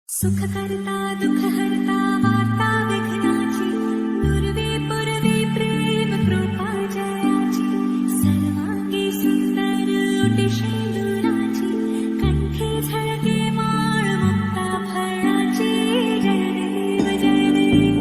सुख करता दुख हरता वार्ता विघ्नाची दुर्वे पुरवे प्रेम कृपा जयाची सर्वांगी सुंदर ओटी शेंदुराची कंठी झळके माळ मुक्ता फळाची जय देव जय देव.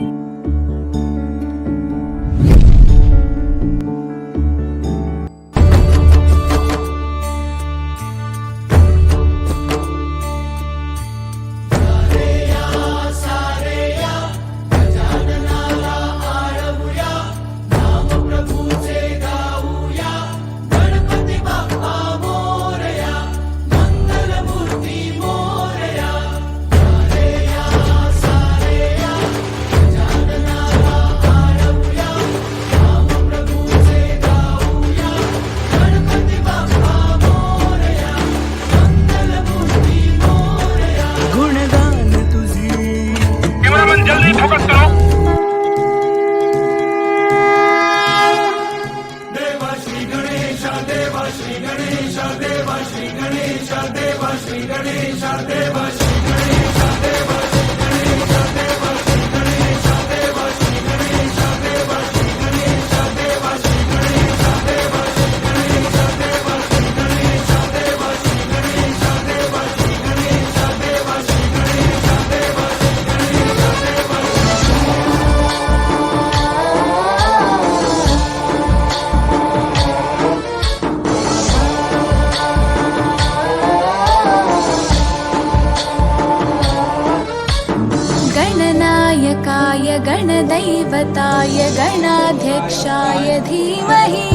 गणनायकाय गणदैवताय गणाध्यक्षाय धीमहि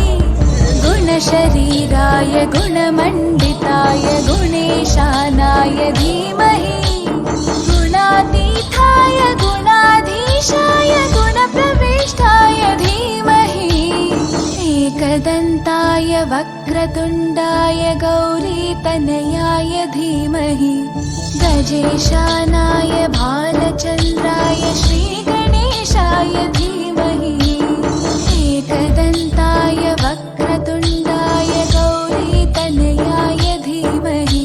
गुणशरीराय गुणमण्डिताय गुणेशानाय धीमहि गुणातीताय गुणाधीशाय गुणप्रविष्टाय धीमहि एकदन्ताय वक्रतुण्डाय गौरीतनयाय धीमहि गजेशानाय भालचन्द्राय श्रीगणेशाय धीमहि एकदन्ताय वक्रतुण्डाय गौरीतनयाय धीमहि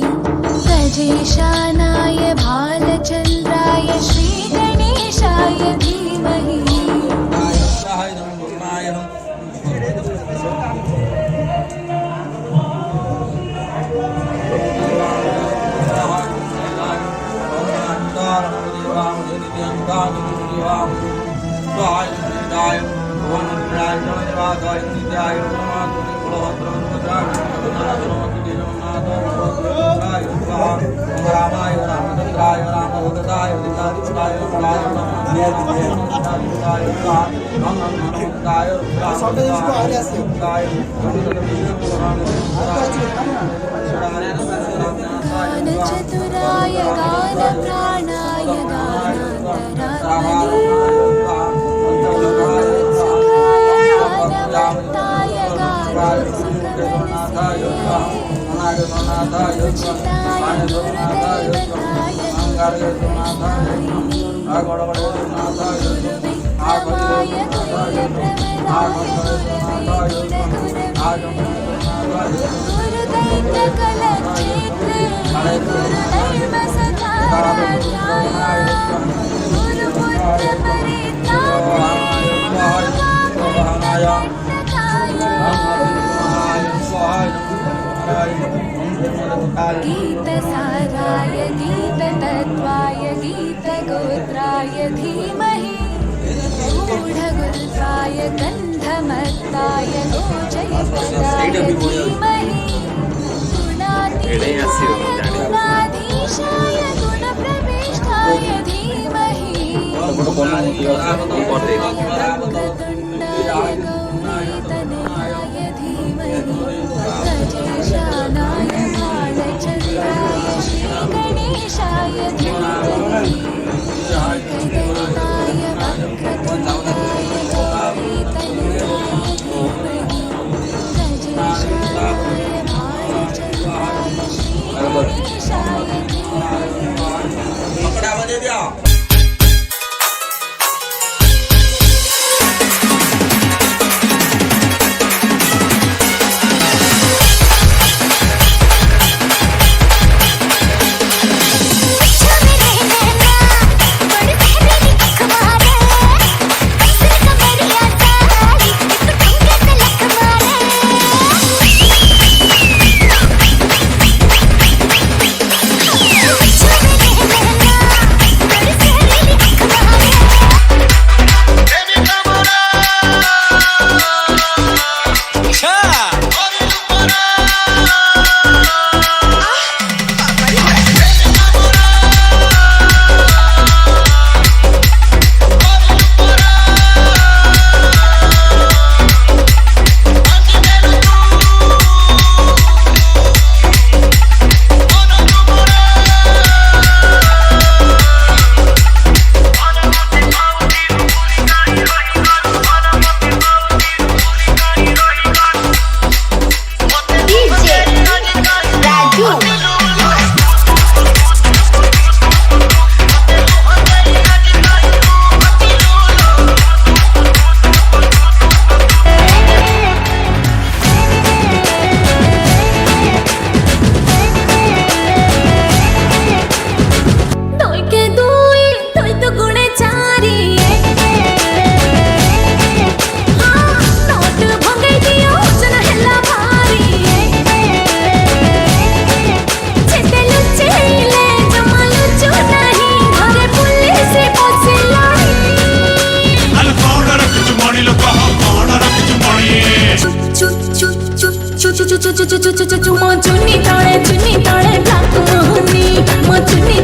गजेशानाय भालचन्द्राय श्रीगणेशाय धीमहि. चतुराय गानप्राणाय गानान्तरात्मने गानवक्ताय गानसुखगणसेव्याय अनुचिताय गुरुदैवताय गुरुविक्रमाय गुरुप्रवराय गुरुदैत्यकलक्षेत्रे गुरुधर्मसखाराध्याय गीतसाराय गीततत्त्वाय गीतगोत्राय धीमहि गूढगुल्फाय गन्धमत्ताय गोचैपदाय धीमहि गुणातीताय गुणाधीशाय गुणप्रविष्टाय धीमहि वक्रतुण्डाय गौरीतनयाय धीमहि गजेशानाय भालचन्द्राय श्रीगणेशाय धीमहि एकदन्ताय वक्रतुण्डाय गौरीतनयाय धीमहि गजेशानाय भालचन्द्राय श्रीगणेशाय धीमहि. चुनी ताळे ब्लाक मोहनी मग चुनी